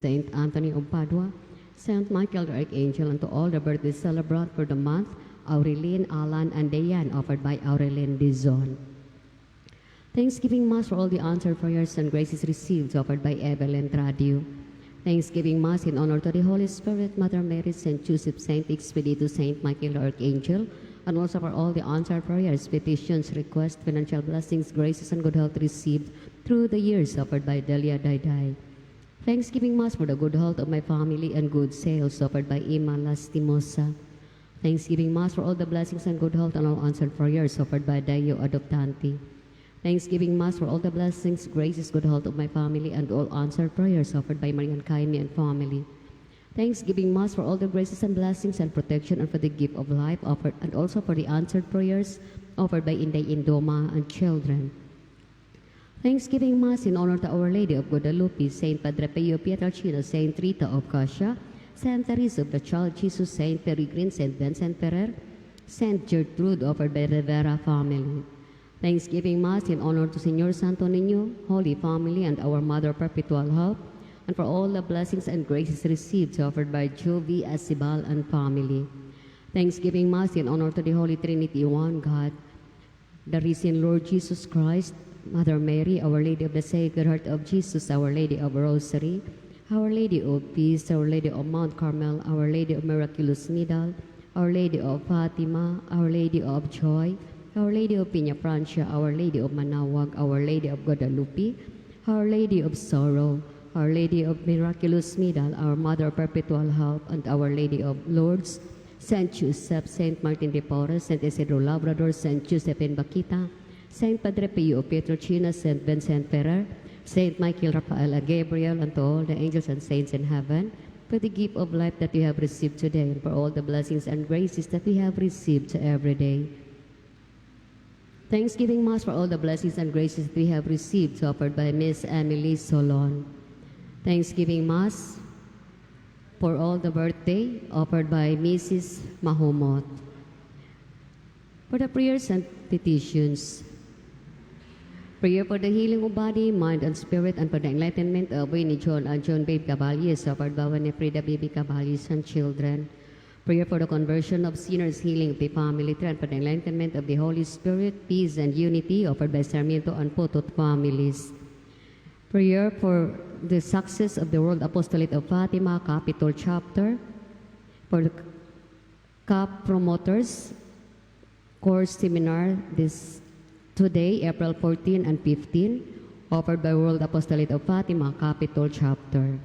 Saint Anthony of Padua, Saint Michael the Archangel, and to all the birthday celebrant for the month, Aurelien, Alan, and Dayan, offered by Aurelien Dizon. Thanksgiving Mass for all the answered prayers and graces received, offered by Evelyn Tradio. Thanksgiving Mass in honor to the Holy Spirit, Mother Mary, Saint Joseph, Saint Expedito, Saint Michael the Archangel, and also for all the answered prayers, petitions, requests, financial blessings, graces, and good health received through the years, offered by Delia Daiday. Thanksgiving Mass for the good health of my family and good sales, offered by Ima Lastimosa. Thanksgiving Mass for all the blessings and good health and all answered prayers, offered by Dayo Adoptanti. Thanksgiving Mass for all the blessings, graces, good health of my family and all answered prayers, offered by Marian Kaimi and family. Thanksgiving Mass for all the graces and blessings and protection and for the gift of life offered, and also for the answered prayers offered by Inday Indoma and children. Thanksgiving Mass in honor to Our Lady of Guadalupe, Saint Padre Pio Pietrelcino, Saint Rita of Cascia, Saint Teresa of the Child Jesus, Saint Peregrine, Saint Vincent Ferrer, Saint Gertrude, offered by Rivera family. Thanksgiving Mass in honor to Señor Santo Niño, Holy Family, and our Mother Perpetual Help, and for all the blessings and graces received, offered by Jovi Asibal and family. Thanksgiving Mass in honor to the Holy Trinity, one God, the risen Lord Jesus Christ, Mother Mary, Our Lady of the Sacred Heart of Jesus, Our Lady of Rosary, Our Lady of Peace, Our Lady of Mount Carmel, Our Lady of Miraculous Nidal, Our Lady of Fatima, Our Lady of Joy, Our Lady of Piña Francia, Our Lady of Manawag, Our Lady of Guadalupe, Our Lady of Sorrow, Our Lady of Miraculous Nidal, Our Mother Perpetual Help, and Our Lady of Lourdes, Saint Joseph, Saint Martin de Porres, Saint Isidro Labrador, Saint Josephine Baquita, Saint Padre Pio Pietrelcino, Saint Vincent Ferrer, Saint Michael, Raphael, and Gabriel, and to all the angels and saints in heaven, for the gift of life that we have received today, and for all the blessings and graces that we have received every day. Thanksgiving Mass for all the blessings and graces that we have received, offered by Miss Emily Solon. Thanksgiving Mass for all the birthday, offered by Mrs. Mahomot. For the prayers and petitions, prayer for the healing of body, mind, and spirit, and for the enlightenment of Winnie John and John Babe Caballes, offered by Winifrida Baby Caballes and children. Prayer for the conversion of sinners, healing of the family tree, and for the enlightenment of the Holy Spirit, peace and unity, offered by Sarmiento and Potot families. Prayer for the success of the World Apostolate of Fatima, Capitol Chapter. For the CAP promoters, course seminar this today, April 14 and 15, offered by World Apostolate of Fatima, Capitol Chapter.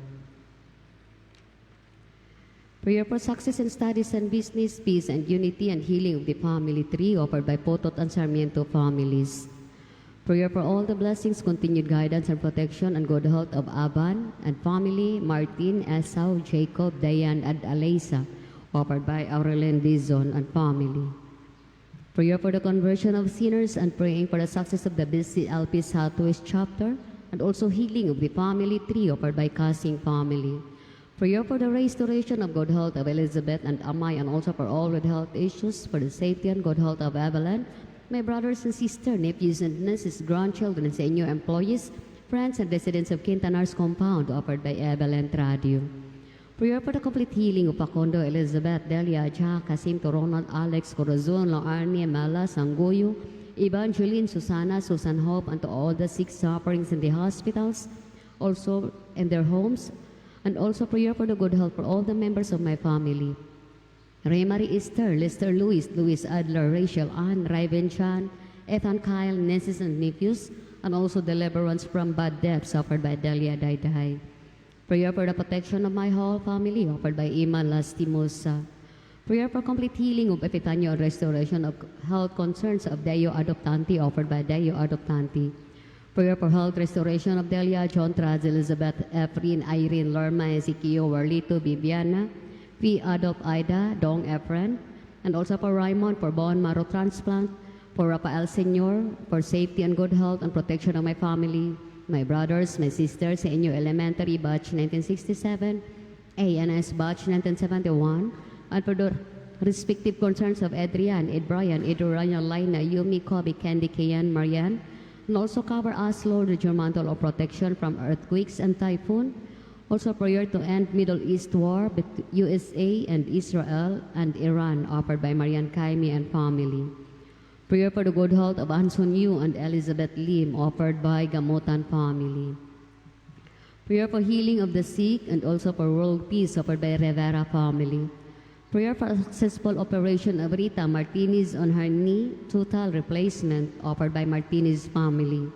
Prayer for success in studies and business, peace and unity, and healing of the family tree, offered by Potot and Sarmiento families. Prayer for all the blessings, continued guidance and protection, and good health of Aban and family, Martin, Esau, Jacob, Dayan, and Alisa, offered by Aurelien Dizon and family. Prayer for the conversion of sinners and praying for the success of the BCLP Southwest Chapter, and also healing of the family tree, offered by Kasing family. Prayer for the restoration of good health of Elizabeth and Amay, and also for all with health issues, for the safety and good health of Evelyn, my brothers and sisters, nephews and nieces, grandchildren, senior employees, friends and residents of Quintanar's compound, offered by Evelyn Tradio. Prayer for the complete healing of Facundo, Elizabeth, Delia, Jack, Jacinto, Ronald, Alex, Corazon, Loarni, Mela, Sangoyo, Evangeline, Susana, Susan Hope, and to all the sick sufferings in the hospitals, also in their homes, and also prayer for the good health for all the members of my family. Ray Marie Esther, Lester Louis, Louis Adler, Rachel Ann, Raven Chan, Ethan Kyle, nieces and nephews, and also deliverance from bad debts, offered by Delia Daiday. Prayer for the protection of my whole family, offered by Ima Lastimosa. Prayer for complete healing of Epifanio and restoration of health concerns of Deo Adoptanti, offered by Deo Adoptanti. Prayer for health restoration of Delia, John Traz, Elizabeth, Efrin, Irene, Lorma, Ezekiel, Warlito, Viviana, V. Adopt Ida, Dong Efren, and also for Raymond, for bone marrow transplant, for Rafael Senior, for safety and good health and protection of my family, my brothers, my sisters, sa inyo elementary batch 1967, ANS batch 1971, and for the respective concerns of Adrian, Ed Brian, Ed Ryan, Lina, Yumi, Kobe, Candy, Kayan, Marianne, and also cover us, Lord, with your mantle of protection from earthquakes and typhoon, Also prayer to end Middle East war between USA and Israel and Iran, offered by Marian Kaimi and family. Prayer for the good health of Anson Yu and Elizabeth Lim, offered by Gamutan family. Prayer for healing of the sick and also for world peace, offered by Rivera family. Prayer for successful operation of Rita Martinez on her knee, total replacement, offered by Martinez family.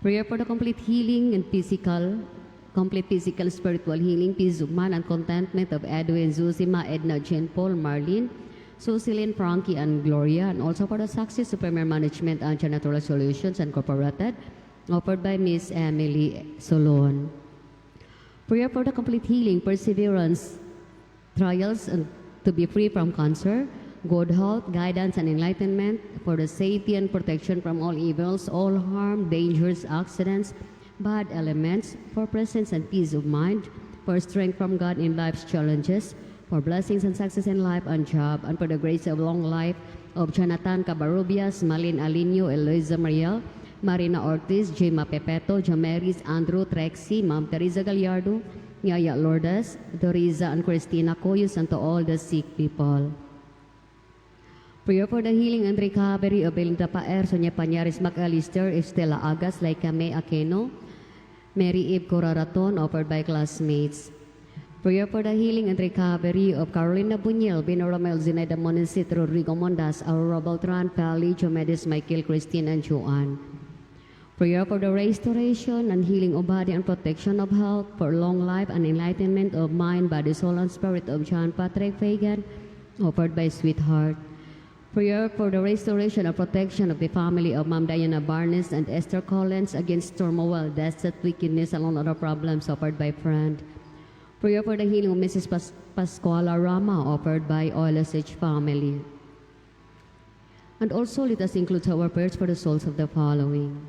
Prayer for the complete healing and complete physical, spiritual healing, peace of mind, and contentment of Edwin, Zuzima, Edna, Jen, Paul, Marlene, Susilin, Frankie, and Gloria, and also for the success of Premier Management and Natural Solutions Incorporated, offered by Miss Emily Solon. Prayer for the complete healing, perseverance, trials, and to be free from cancer, good health, guidance, and enlightenment, for the safety and protection from all evils, all harm, dangers, accidents, bad elements, for presence and peace of mind, for strength from God in life's challenges, for blessings and success in life and job, and for the grace of long life of Jonathan Cabarubias, Malin Alinio, Eloisa Mariel, Marina Ortiz, Jema Pepeto, Jameris, Andrew, Trexie, Ma'am Teresa Gallardo, Yaya Lourdes, Doriza, and Christina Coyos, and to all the sick people. Prayer for the healing and recovery of Belinda Paer, Sonia Pañares McAllister, Estela Agas, Laika May Aquino, Mary Eve Coraraton, offered by classmates. Prayer for the healing and recovery of Carolina Buñel, Bino Romel, Zinaida Monesit, Rodrigo Mondas, Aurora Beltran, Pali, Jomedes, Michael, Christine, and Joanne. Prayer for the restoration and healing of body and protection of health, for long life and enlightenment of mind, body, soul, and spirit of John Patrick Fagan, offered by Sweetheart. Prayer for the restoration and protection of the family of Ma'am Diana Barnes and Esther Collins against turmoil, death, wickedness, and all other problems, offered by Friend. Prayer for the healing of Mrs. Pascuala Rama, offered by OLSH family. And also let us include our prayers for the souls of the following.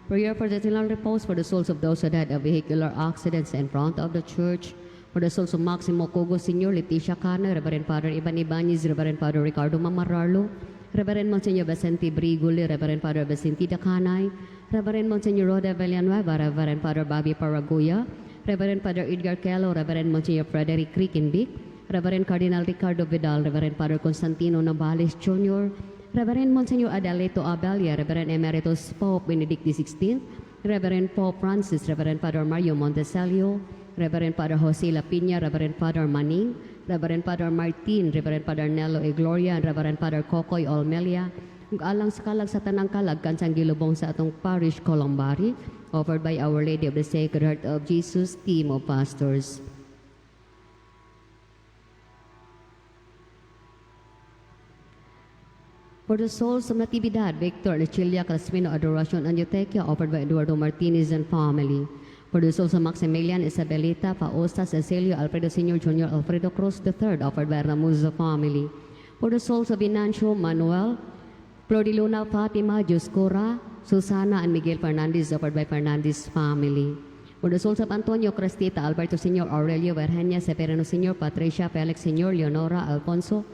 Prayer for the eternal repose for the souls of those who died of vehicular accidents in front of the church, for the souls of Maximo Cogo Sr., Leticia Cana, Reverend Father Ivan Ibanez, Reverend Father Ricardo Mamararlo, Reverend Monsignor Vicente Briguli, Reverend Father Vicente Dacanay, Reverend Monsignor Roda Villanueva, Reverend Father Bobby Paraguya, Reverend Father Edgar Kello, Reverend Monsignor Frederick Rickenbick, Reverend Cardinal Ricardo Vidal, Reverend Father Constantino Navales Jr., Reverend Monsignor Adaleto Abelia, Reverend Emeritus Pope Benedict XVI, Reverend Pope Francis, Reverend Father Mario Montesalio, Reverend Father Jose Lapina, Reverend Father Maning, Reverend Father Martin, Reverend Father Nello E. Gloria, and Reverend Father Kokoy Olmelia, ug alang sa kalag sa tanang kalag kansang gilubong sa atong parish Columbari, offered by Our Lady of the Sacred Heart of Jesus, team of pastors. For the souls of Natividad, Victor, Lechilia, Calasmino, Adoracion, and Eutequia, offered by Eduardo Martinez and family. For the souls of Maximilian, Isabelita, Fausta, Cecilio, Alfredo Sr. Jr., Alfredo Cruz III, offered by Ramuzo family. For the souls of Inancio, Manuel, Floriluna, Fatima, Juscora, Susana, and Miguel Fernandez, offered by Fernandez family. For the souls of Antonio, Cristita, Alberto Sr., Aurelio, Virginia, Severino Sr., Patricia, Felix Sr., Leonora, Alfonso,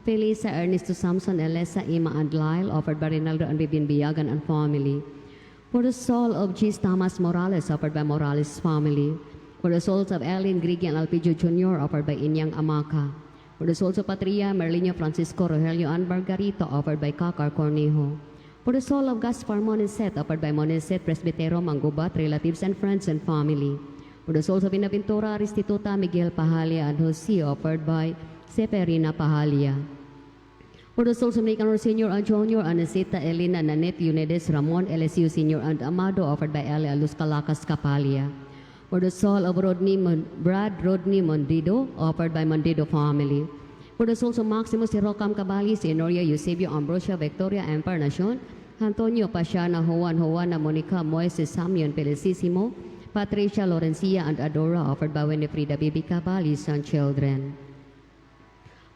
Felisa, Ernesto Samson, Elesa, Ima, and Lyle, offered by Rinaldo and Vivian Biagan and family. For the soul of G. Thomas Morales, offered by Morales family. For the souls of Ellen, Grigi, and Alpidio Jr., offered by Inyang Amaka. For the souls of Patria, Merlino, Francisco, Rogelio, and Margarito, offered by Kakar Cornejo. For the soul of Gaspar Moneset, offered by Moneset, Presbytero, Mangubat, relatives and friends and family. For the souls of Inaventura, Aristituta, Miguel Pahalia, and Jose, offered by Severina Pahalia. For the souls of Nicanor Sr. and Jr., Anesita, Elena, Nanette, Unides, Ramon, LSU Sr. and Amado, offered by Elia Luz Calacas Capalia. For the soul of Brad Rodney Mondido, offered by Mondido family. For the souls of Maximus Hirocam Cabalis, Enoria, Eusebio, Ambrosia, Victoria, Encarnacion, Antonio Pasiana, Juana, Monica, Moises, Samion, Felicissimo, Patricia, Lorencia, and Adora, offered by Winifrida Bibi Cabalis and children.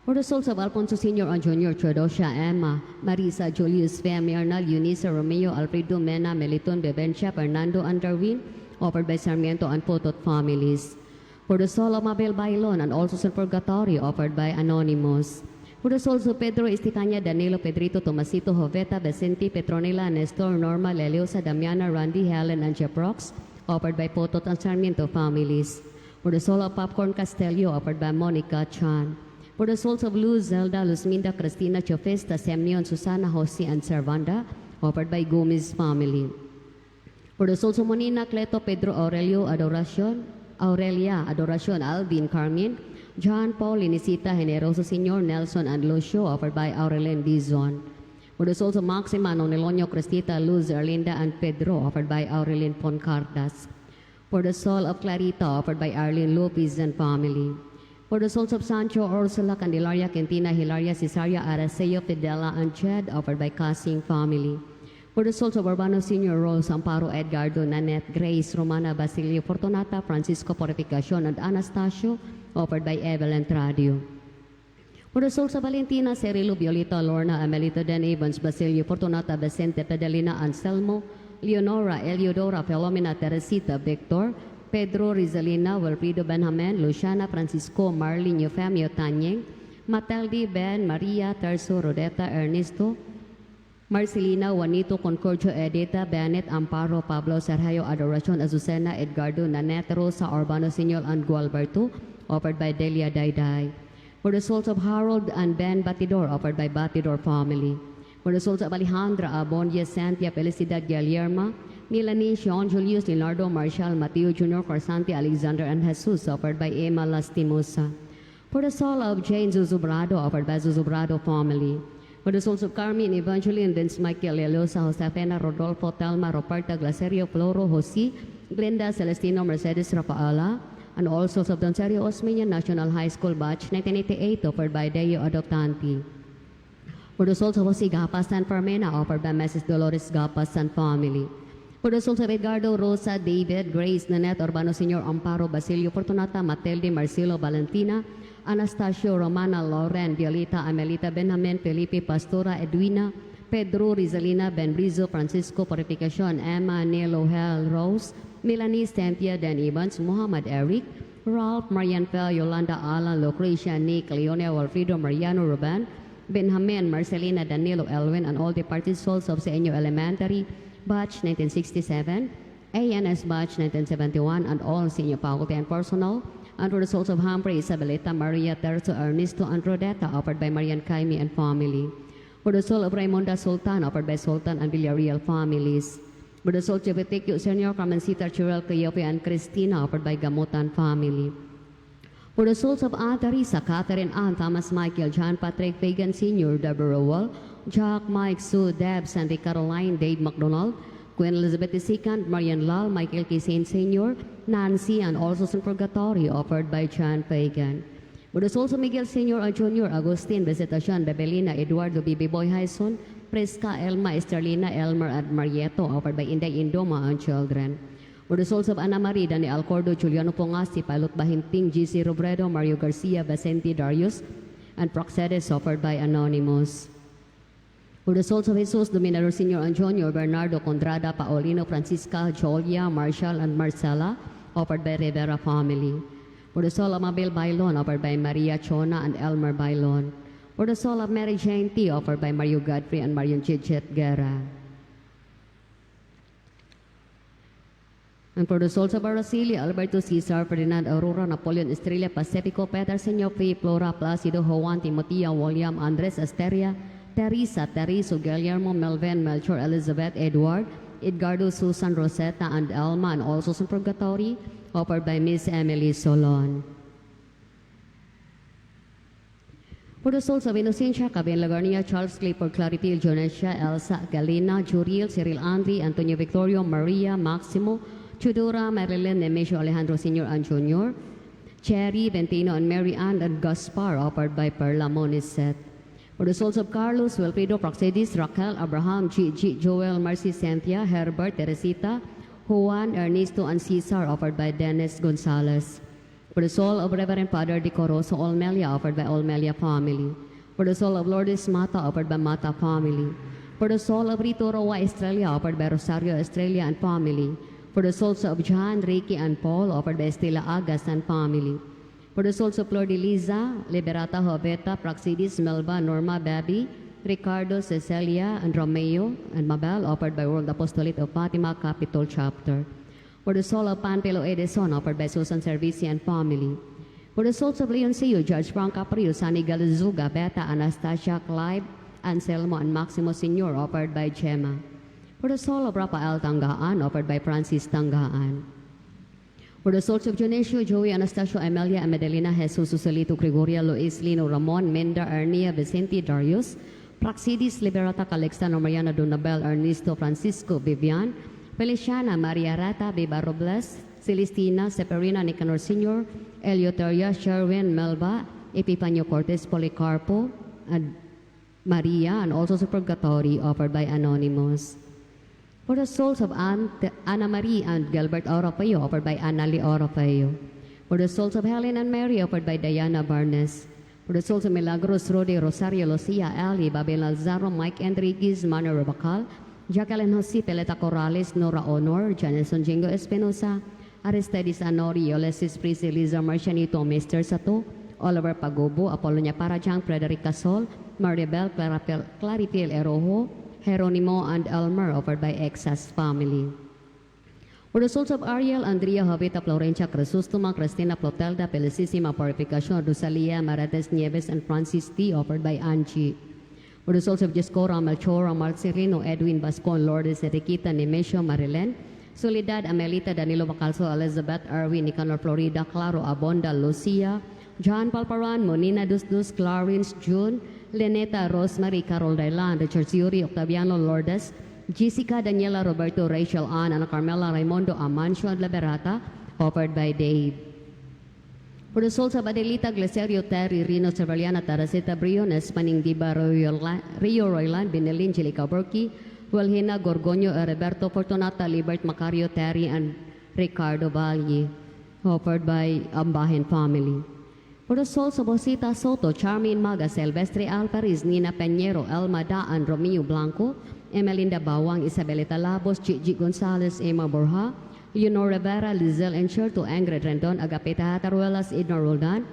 For the souls of Alfonso Sr. and Jr., Theodosia, Emma, Marisa, Julius, Femi, Arnal, Eunice, Romeo, Alfredo, Mena, Meliton, Bebencia, Fernando, and Darwin, offered by Sarmiento and Potot families. For the soul of Mabel Bailon and also San Purgatorio, offered by Anonymous. For the souls of Pedro Estefania, Danilo, Pedrito, Tomasito, Joveta, Vicente, Petronila, Nestor, Norma, Leliosa, Damiana, Randy, Helen, and Jeprox, offered by Potot and Sarmiento families. For the soul of Popcorn Castelio, offered by Monica Chan. For the souls of Luz, Zelda, Luzminda, Cristina, Chofesta, Semyon, Susana, Jose, and Servanda, offered by Gomez family. For the souls of Monina, Cleto, Pedro, Aurelio, Aurelia, Adoracion, Alvin, Carmen, John, Paul, Inesita, Generoso, Senor, Nelson, and Lucio, offered by Aurelien Dizon. For the souls of Maxima, Nonelonio, Cristita, Luz, Erlinda, and Pedro, offered by Aurelien Poncardas. For the soul of Clarita, offered by Arlene Lopez and family. For the souls of Sancho, Ursula, Candelaria, Quintina, Hilaria, Cesaria, Araceo, Fidela, and Jed, offered by Casing family. For the souls of Urbano Sr., Rose, Amparo, Edgardo, Nanette, Grace, Romana, Basilio, Fortunata, Francisco, Purificacion, and Anastasio, offered by Evelyn Tradio. For the souls of Valentina, Cirilo, Violeta, Lorna, Amelito, Dan Evans, Basilio, Fortunata, Vicente, Pedelina, Anselmo, Leonora, Eliodora, Filomena, Teresita, Victor, Pedro, Rizalina, Wilfrido, Benjamin, Luciana, Francisco, Marlene, Eufemio, Tanyeng, Matilde, Ben, Maria, Terso, Rodeta, Ernesto, Marcelina, Juanito, Concordio, Edita, Bennett, Amparo, Pablo, Sergio, Adoracion, Azucena, Edgardo, Nanette, Rosa, Urbano, Senor, and Gualberto, offered by Delia Dayday. For the souls of Harold and Ben Batidor, offered by Batidor family. For the souls of Alejandra, Abondia, Santia, Felicidad, Guillermo, Milani, Sean, Julius, Leonardo, Marshall, Mateo Jr., Corsante, Alexander, and Jesus, offered by Emma Lastimosa. For the soul of Jane Zuzubrado, offered by Zuzubrado family. For the souls of Carmen, Evangeline, Vince Michael, Lelosa, Josefina, Rodolfo, Telma, Roberta, Glacerio, Floro, Jose, Glenda, Celestino, Mercedes, Rafaela, and all souls of Don Sergio Osmeña National High School Batch 1988, offered by Deo Adoptanti. For the souls of Jose Gapas and Parmena, offered by Mrs. Dolores Gapas and family. For the souls of Edgardo, Rosa, David, Grace, Nanette, Urbano Sr., Amparo, Basilio, Fortunata, Matilde, Marcelo, Valentina, Anastasio, Romana, Lauren, Violeta, Amelita, Benjamin, Felipe, Pastora, Edwina, Pedro, Rizalina, Benbrizo, Francisco, Purificacion, Emma, Nelo, Hel, Rose, Melanie, Cynthia, Dan Evans, Muhammad Eric, Ralph, Marian Fel, Yolanda, Alan, Lucrecia, Nick, Leonel, Alfredo, Mariano, Ruben, Benjamin, Marcelina, Danilo, Elwin, and all departed souls of Seño Elementary, Batch 1967, ANS Batch 1971, and all senior faculty and personnel, and for the souls of Humphrey, Isabelita, Maria, Terzo, Ernesto, and Rodetta, offered by Marian Caimi and family. For the soul of Raimonda Sultan, offered by Sultan and Villarreal families. For the soul of Betekyo Senior, Carmencita, Chirel, Cleope, and Cristina, offered by Gamutan family. For the souls of Aunt Teresa, Catherine, Ann, Thomas, Michael, John Patrick, Fagan Sr., Deborah Rowell, Jack, Mike, Sue, Deb, Sandy Caroline, Dave McDonald, Queen Elizabeth II, Marian Lal, Michael K. Saint Sr., Nancy, and also in Purgatory, offered by John Fagan. For the souls of Miguel Sr. and Jr., Agustin, Visitacion, Bebelina, Eduardo, Bibi Boy Hyson, Prisca, Elma, Esterlina, Elmer, and Marieto, offered by Inday Indoma and children. For the souls of Ana Marie, Daniel Cordo, Juliano Pongasti, Pilot Bahinting, GC Robredo, Mario Garcia, Vicente Darius, and Proxedes, offered by Anonymous. For the souls of Jesus, Dominador Sr. and Jr., Bernardo, Contrada, Paolino, Francisca, Jolia, Marshall, and Marcela, offered by Rivera family. For the soul of Mabel Bailon, offered by Maria Chona and Elmer Bailon. For the soul of Mary Jane T, offered by Mario Godfrey and Marion Chichet Guerra. And for the souls of Araceli, Alberto Cesar, Ferdinand Aurora, Napoleon Estrella, Pacifico, Peter, Senor P, Flora, Placido, Juan, Timotia, William, Andres, Asteria, Teresa, Teriso, Guillermo, Melvin, Melchor, Elizabeth, Edward, Edgardo, Susan, Rosetta, and Elma, and also in Purgatory, offered by Miss Emily Solon. For the souls of Inocencia, Cabin Lagarnia, Charles Clifford, Claripil, Jonesia, Elsa, Galina, Juriel, Cyril Andre, Antonio Victorio, Maria, Maximo, Chudora, Marilyn, Nemesio, Alejandro Sr. and Jr., Cherry, Ventino, and Mary Ann, and Gaspar, offered by Perla Moniset. For the souls of Carlos, Wilfredo, Proxedis, Raquel, Abraham, Gigi, Joel, Mercy, Cynthia, Herbert, Teresita, Juan, Ernesto, and Cesar, offered by Dennis Gonzalez. For the soul of Reverend Father Decoroso Olmelia, offered by Olmelia family. For the soul of Lourdes Mata, offered by Mata family. For the soul of Rito Roa Estrella, offered by Rosario Estrella and family. For the souls of John, Ricky, and Paul, offered by Estela Agas and family. For For the souls of Flor de Liza, Liberata Joveta, Praxidis, Melba, Norma, Babi, Ricardo, Cecilia, and Romeo, and Mabel, offered by World Apostolate of Fatima, Capitol Chapter. For the soul of Panpelo Edison, offered by Susan Servici and family. For the souls of Leoncillo, Judge Frank Caprio, Sunny Galizuga, Beta, Anastasia, Clive, Anselmo, and Maximo Senior, offered by Gemma. For the soul of Rafael Tanggaan, offered by Francis Tanggaan. For the souls of Dionisio, Joey, Anastasio, Amelia, Amedelina, Jesus, Susalito, Gregoria, Luis, Lino, Ramon, Menda, Ernia, Vicente, Darius, Praxidis, Liberata, Calixtano, Mariana, Donabel, Ernesto, Francisco, Vivian, Feliciana, Maria Rata, Beba Robles, Celestina, Severina, Nicanor Sr., Eleuteria, Sherwin, Melba, Epifanio Cortez, Policarpo, and Maria, and also Purgatory, offered by Anonymous. For the souls of Ana Marie and Gilbert Orofeo, offered by Annalie Orofeo. For the souls of Helen and Mary, offered by Diana Barnes. For the souls of Milagros, Rode, Rosario, Lucia, Ali, Babel Alzaro, Mike Enriquez, Manuel Rabacal, Jacqueline Jose, Peleta Corrales, Nora Honor, Janison Jingo Espinosa, Aristidis Anorio, Lesis Prisi, Liza Marcianito, Mr. Sato, Oliver Pagobo, Apolonia Parajang, Frederic Casol, Maribel, Claripel Erojo, Jeronimo, and Elmer, offered by Exas family. For the souls of Ariel, Andrea, Jovita, Florencia, Crisustuma, Cristina, Plotelda, Felicissima, Purificación, Rosalia, Marates Nieves, and Francis T., offered by Angie. For the souls of Jescora, Melchora, Marcelino, Edwin Bascon, Lourdes, Enriquita, Nemesio, Marilen, Soledad, Amelita, Danilo Bacalso, Elizabeth, Erwin, Nicanor, Florida, Claro, Abonda, Lucia, John Palparan, Monina, Dusdus, Clarence, June, Leneta, Rosemary, Carol Dailan, Richard Yuri, Octaviano, Lourdes, Jessica, Daniela, Roberto, Rachel, Ann, Ana Carmela, Raimundo, Amancio, and Liberata, offered by Dave. For the souls of Adelita, Glacerio, Terry, Rino, Cervaliana, Taraseta, Briones, Paning Diba, Rio Royland, Benelin, Jelica Burki, Wilhina, Gorgonio, Roberto, Fortunata, Libert, Macario, Terry, and Ricardo Valle, offered by Ambahen family. For the souls of Osita Soto, Charmin Maga, Silvestre Alvarez, Nina Peñero, Elma Daan, Romeo Blanco, Emelinda Bawang, Isabelita Labos, Gigi Gonzalez, Emma Borja, Leonor Rivera, Lizelle Encherto, Ingrid Rendon, Agapita Hataruelas, Edna Roldan,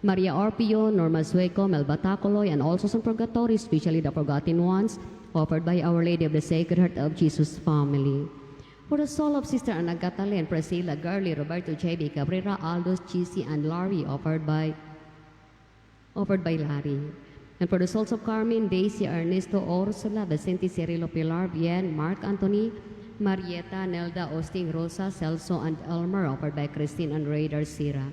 Maria Orpio, Norma Sueco, Melba Tacoloy, and also some purgatory, especially the forgotten ones, offered by Our Lady of the Sacred Heart of Jesus family. For the soul of Sister Ana Catalin, Priscilla, Gurley, Roberto J.B. Cabrera, Aldos, Chisi, and Larry, offered by Larry. And for the souls of Carmen, Daisy, Ernesto, Ursula, Vicente, Cirilo, Pilar, Bien, Mark Anthony, Marieta, Nelda, Austin, Rosa, Celso, and Elmer, offered by Christine and Raider Sira.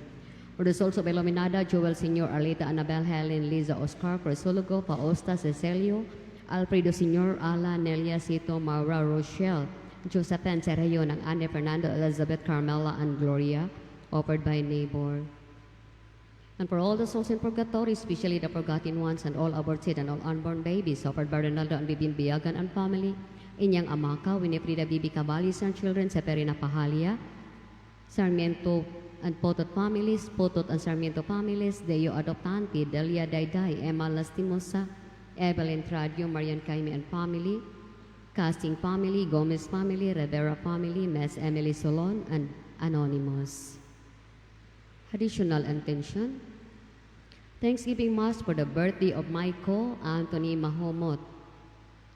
For the souls of Elominada, Joel, Senior, Arleta, Annabel, Helen, Liza, Oscar, Crisologo, Paosta, Cecilio, Alfredo, Senior, Ala, Nelia, Sito, Maura, Rochelle, Josephine Sergio, ng Anne, Fernando, Elizabeth, Carmela, and Gloria, offered by Neighbor. And for all the souls in purgatory, especially the forgotten ones and all aborted and all unborn babies, offered by Ronaldo and Bibin Biagan and family, Inyang Amaka, Winifrida Bibi Cavallis and children, Severina Pahalia, Sarmiento and Potot families, Potot and Sarmiento families, Deo Adoptanti, Delia Dayday, Emma Lastimosa, Evelyn Tradio, Marian Caime and family, Casting family, Gomez family, Rivera family, Miss Emily Solon, and Anonymous. Additional intention. Thanksgiving Mass for the birthday of Michael Anthony Mahomot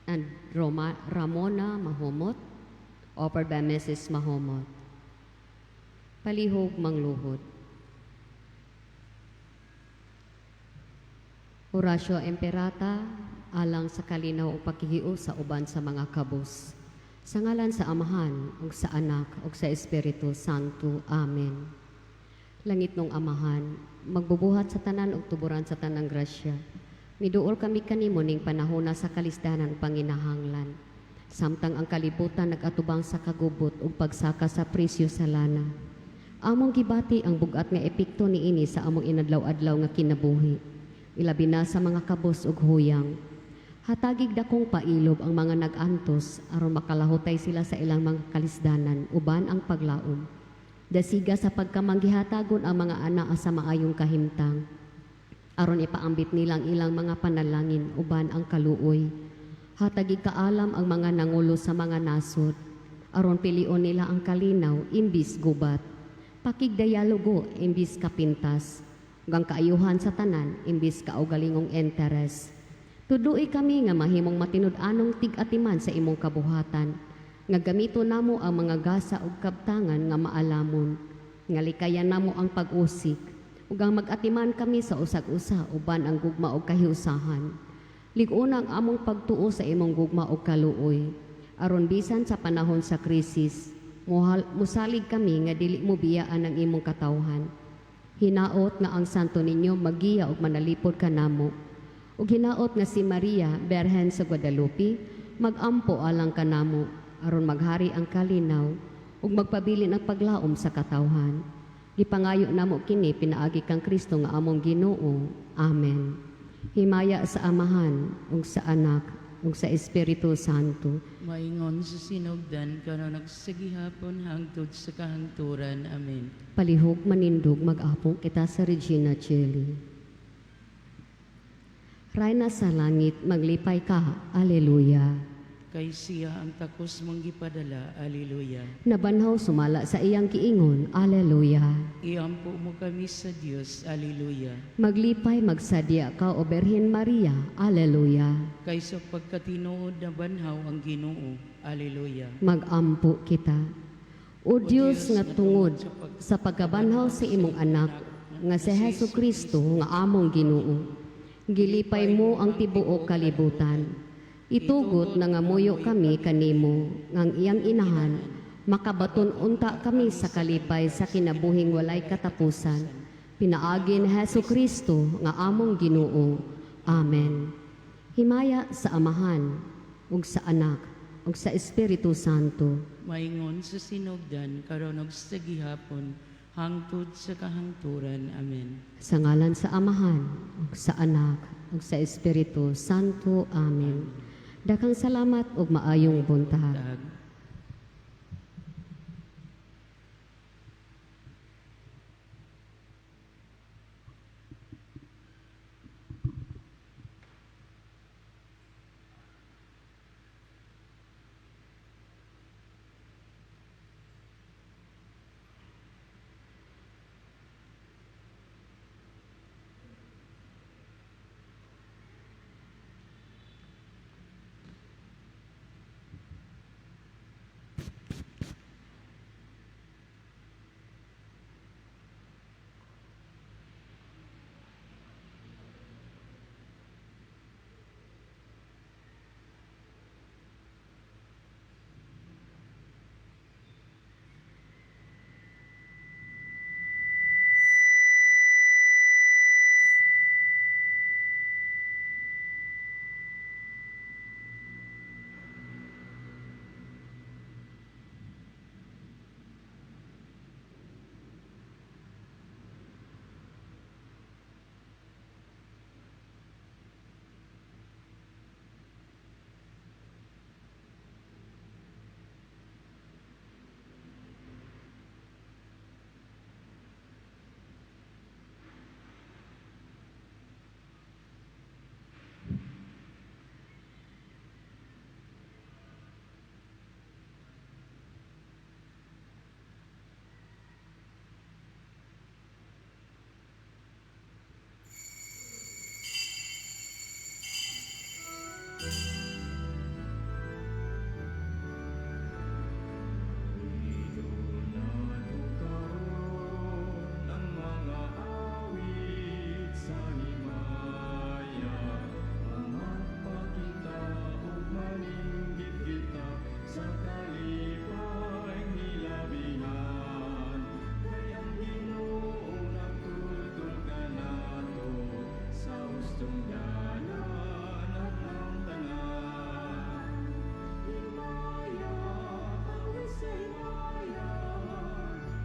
and Ramona Mahomot, offered by Mrs. Mahomot. Palihog Mangluhod. Horacio Emperata, alang sa kalinaw o pakihiu sa uban sa mga kabus. Sa ngalan sa Amahan, ug sa Anak, ug sa Espiritu Santo. Amen. Langit nung Amahan, magbubuhat sa tanan ug tuburan sa tanang grasya. Miduol kami kanimo ning panahona sa kalisdanan panginahanglan. Samtang ang kalibutan nagatubang sa kagubot ug pagsaka sa presyo sa lana. Among gibati ang bugat nga epekto niini sa among inadlaw-adlaw nga kinabuhi. Ilabi na sa mga kabos ug huyang. Hatagig dakong pailob ang mga nag-antos aron makalahutay sila sa ilang mga kalisdanan uban ang paglaom. Dasiga sa pagkamanggihatagon ang mga anak sa maayong kahimtang. Aron ipaambit nilang ilang mga panalangin uban ang kaluoy. Hatagig kaalam ang mga nangulo sa mga nasod. Aron pilion nila ang kalinaw imbis gubat. Pakigdayalogo imbis kapintas. ug ang kaayuhan sa tanan imbis kaugalingong interes. Tudui kami nga mahimong matinud-anong tig-atiman sa imong kabuhatan, nga gamito namo ang mga gasa ug kabtangan nga maalamon, nga likayan namo ang pag-usik, ug ang mag-atiman kami sa usag-usa uban ang gugma ug kahiusahan. Lig-una ang among pagtuo sa imong gugma ug kaluoy, aron bisan sa panahon sa krisis, musalig kami nga dili mo biyaan ang imong katawhan. Hinaot nga ang santo ninyo magiya ug manalipod kanamo, ug hinaot nga si Maria, Berhen sa Guadalupe, magampo alang kanamo, aron maghari ang kalinaw, ug magpabilin ang paglaom sa katawhan. Gipangayo namo kini pinaagi kang Kristo nga among Ginoo. Amen. Himaya sa Amahan, ug sa Anak, ug sa Espiritu Santo. Maingon sa sinugdan karon nagsagihapon hangtod sa kahangturan. Amen. Palihog manindog mag-apong kita sa Regina Coeli. Rayna sa langit, maglipay ka. Alleluia. Kay siya ang takos mong gipadala. Alleluia. Nabanhaw sumala sa iyang kiingon. Alleluia. Iampo mo kami sa Dios. Alleluia. Maglipay magsadya ka o Berhen Maria. Alleluia. Kay sa pagkatinuod na banhaw ang Ginoo. Alleluia. Magampo kita. O Diyos nga tungod sa pagkabanhaw sa imong anak, nga si Hesu Kristo nga among Ginoo. Gilipay mo ang tibuok kalibutan. Itugot na nga muyo kami kanimo, ngang iyang inahan, makabaton unta kami sa kalipay sa kinabuhing walay katapusan. Pinaagi ni Hesu Kristo nga among Ginoo. Amen. Himaya sa Amahan, ug sa Anak, ug sa Espiritu Santo. Maingon sa sinugdan karon og sa gihapon hangtod sa kahangturan. Amen. Sa ngalan sa Amahan, ug sa Anak, ug sa Espiritu Santo. Amen. Dakang salamat ug maayong buntag. Tag.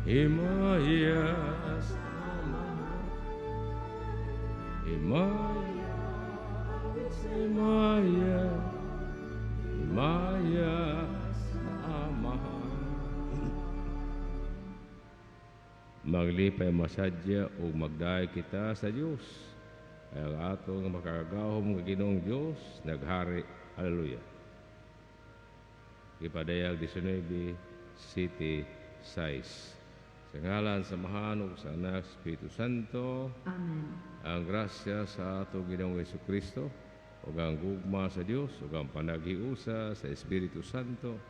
Himaya Himaya Himaya Himaya sa Amahan. Maglipay masadya o magdaay kita sa Diyos. Ay ang atong makagahom ng Ginoong Diyos naghari. Hallelujah. Ipadayag 19 City Size Sa ngalan sa Mahan ug sa Anak Espiritu Santo, Amen. ang grasya sa ato Ginoong Jesucristo ug ang gugma sa Dios ug ang panaghiusa sa Espiritu Santo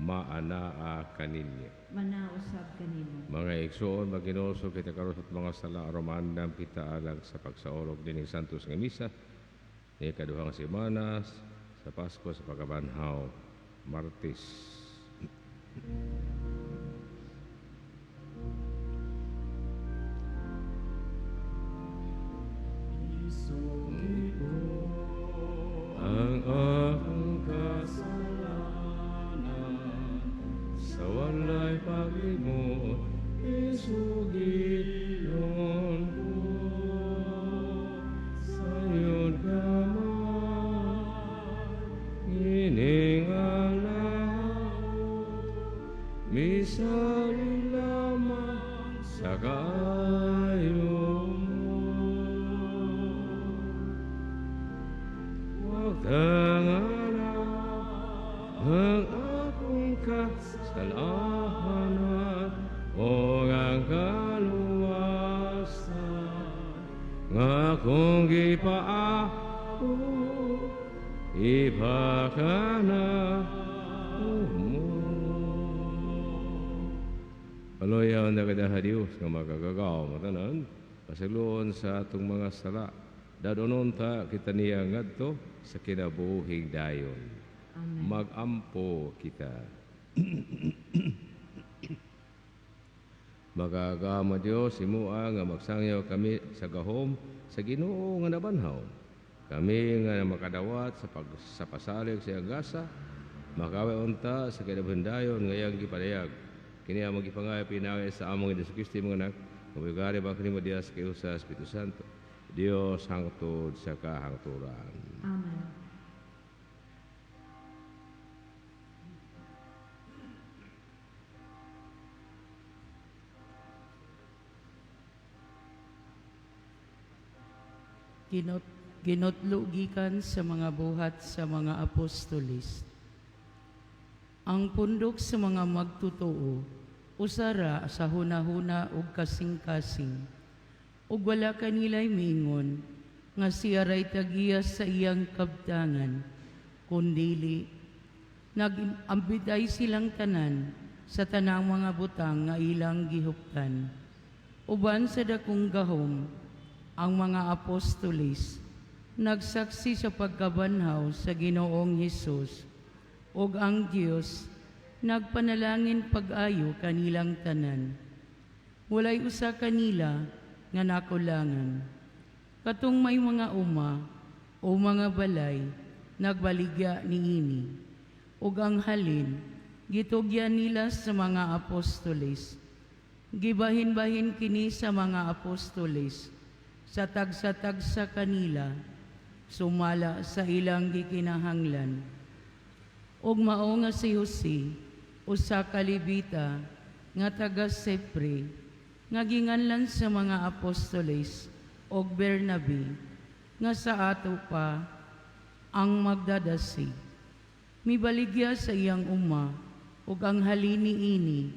maanaa kaninyo. Manausab kanino. Mga igsoon, maginoso kita karon sa mga sala aromandam kita alang sa pagsaorog dining Santos nga misa ni kaduhang semana sa Pasko sa pagkabanhaw Martes. Ang akong kasalanan sa walay paglimot isugilon ko sayon ka man iningalaw misali lamang sa kayo tangana ang akong kasalanan o ang kaluwasan nga kung gipaako ipakana mo. Paloyaw na kada Diyos nga magagagaw matanan pasagloon sa atong mga sala. Dadonon ta kita niya ngadto sa kinabuhing dayon. Amen. Magampo kita. Magagama Dios imua nga magsangyaw kami sa gahom sa Ginoo nga nabanhaw. Kami nga makadawat sa pasalig sa agasa, makawa unta sa kinabuhing dayon ngayang gipadayag. Kini ang magipangay pinangay sa among Jesucristo mga anak. Mabigari ba kanimo Dios kayo sa Espiritu Santo. Dios hangtod sa kahangturan. Amen. Ginotlugikan sa mga buhat sa mga apostolis. Ang pundok sa mga magtutuo, usara sa hunahuna ug kasing-kasing. Ug wala kanila'y mingon, nga siya ray tagiya sa iyang kabtangan, kundili, nag-ambitay silang tanan sa tanang mga butang nga ilang gihuptan. Uban sa dakong gahom, ang mga apostolis, nagsaksi sa pagkabanhaw sa Ginoong Hesus, ug ang Dios, nagpanalangin pag-ayo kanilang tanan. Walay usa kanila, nga nakulangan. Katong may mga uma o mga balay nagbaligya niini, ug ang halin gitugyan nila sa mga apostolis. Gibahin-bahin kini sa mga apostolis sa tagsa-tagsa kanila, sumala sa ilang gikinahanglan. Ug mao nga si Jose, usa ka Levita nga taga Sepre, nga ginganlan sa mga apostoles o Bernabe, nga sa ato pa ang magdadasi. Mibaligya sa iyang uma, ug ang halini ini,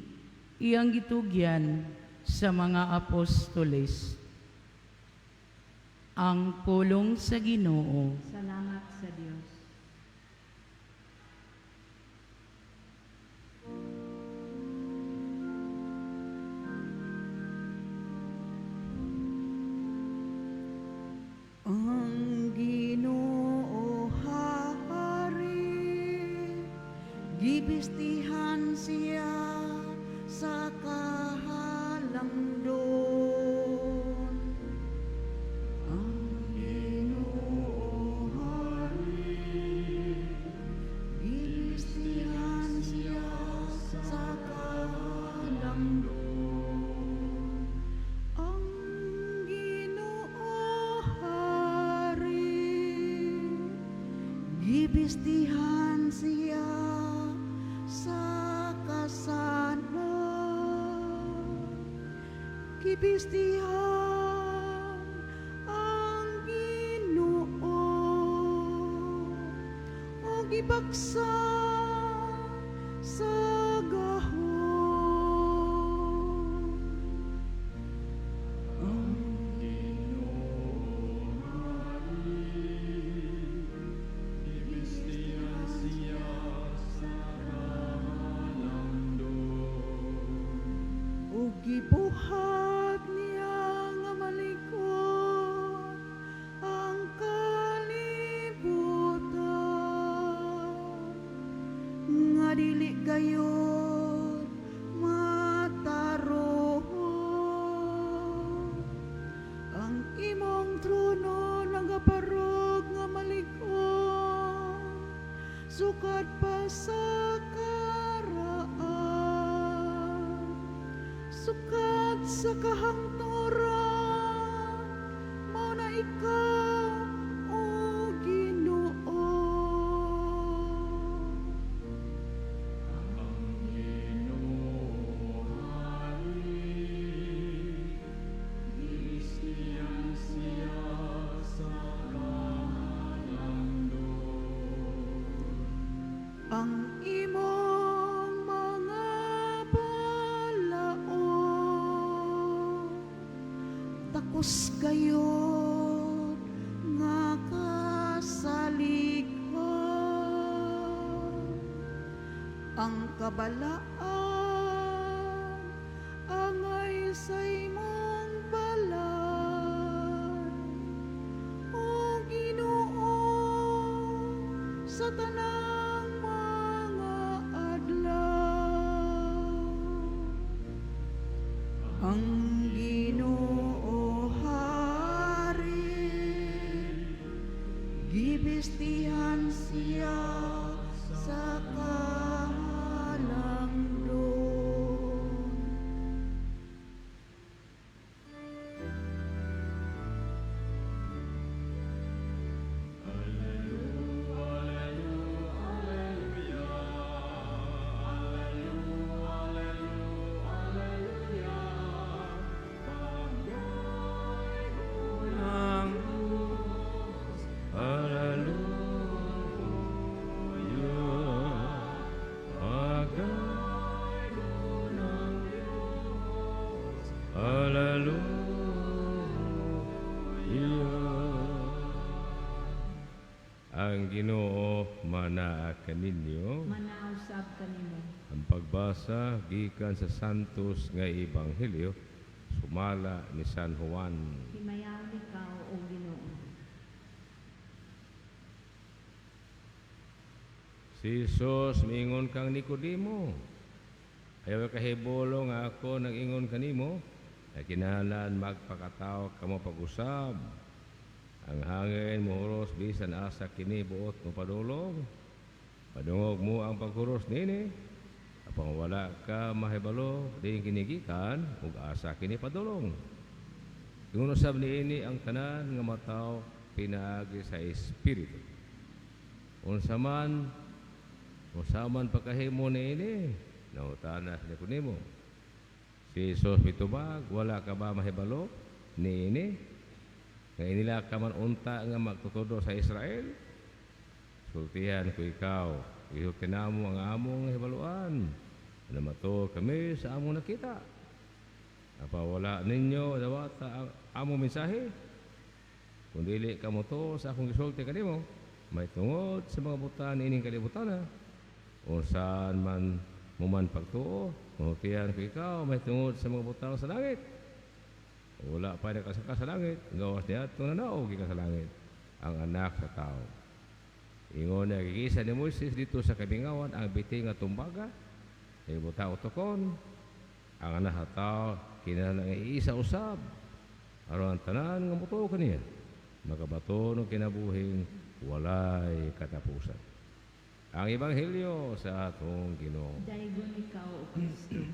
iyang gitugyan sa mga apostoles. Ang pulong sa Ginoo. Salamat sa Diyos. Ang Ginoo hari, gibistihan siya sa kahalangdon. Ang Ginoo hari, gibistihan siya sa kahalangdon. Ang Ginoo gibistihan siya sa kasanan, gibistihan ang Ginoo o gibaksa sa gahom. sukad sa kahangturan, mao na ikaw, o Ginoo. Ang imong mga balaod, takos gayod nga kasalikhan. Ang kabalaan angay sa imong balay, o Ginoo, sa tanang mga adlaw. Ang Ginoo hari, gibistihan siya sa kahalangdon. Ang Ginoo manaa kaninyo. Manausab kanimo. Ang pagbasa gikan sa Santos nga Ebanghelyo sumala ni San Juan. Himayaw ikaw, o Ginoo. Si Jesus miingon kang Nicodemo, ayaw kahibolo nga ako nang ingon kanimo, na kinahanglan magpakataw kamo pag-usab. Ang hangin muhuros bisan asa kini buot mo padulong. Padungog mo ang paghuros nini. Apang wala ka mahibalo, di kinigikan, ug asa kini padulong. Ingon usab niini ang tanan nga mataw pinaagi sa Espiritu. Unsa man pagkahimo niini, nautanas ni kunimo. Si Jesus mitubag, wala ka ba mahibalo niini? Nga inila ka man unta nga magtutudo sa Israel, sultihan ko ikaw, isulti namo ang among hibaluan, na mato kami sa among nakita. Apa wala ninyo dawat ang among mensahe? Kung dili ka mo to sa akong gisulti kanimo, may tungod sa mga butan ining kalibutan na. Unsan man muman pagtuo, sultihan ko ikaw, may tungod sa mga butan sa langit. Wala pa nakasaka sa langit, gawas niya itong nanaog ka sa langit, ang anak sa tao. Ingon na gigisa ni Moises dito sa kabingawan, ang biting nga tumbaga, ay buta utokon, ang anak sa tao, kinahanglan nga iisa usab, aron ang tanan nga muto kaniya, magabato ng kinabuhing walay katapusan. Ang Ebanghelyo sa atong Ginoo. Daigon ikaw, o Kristo.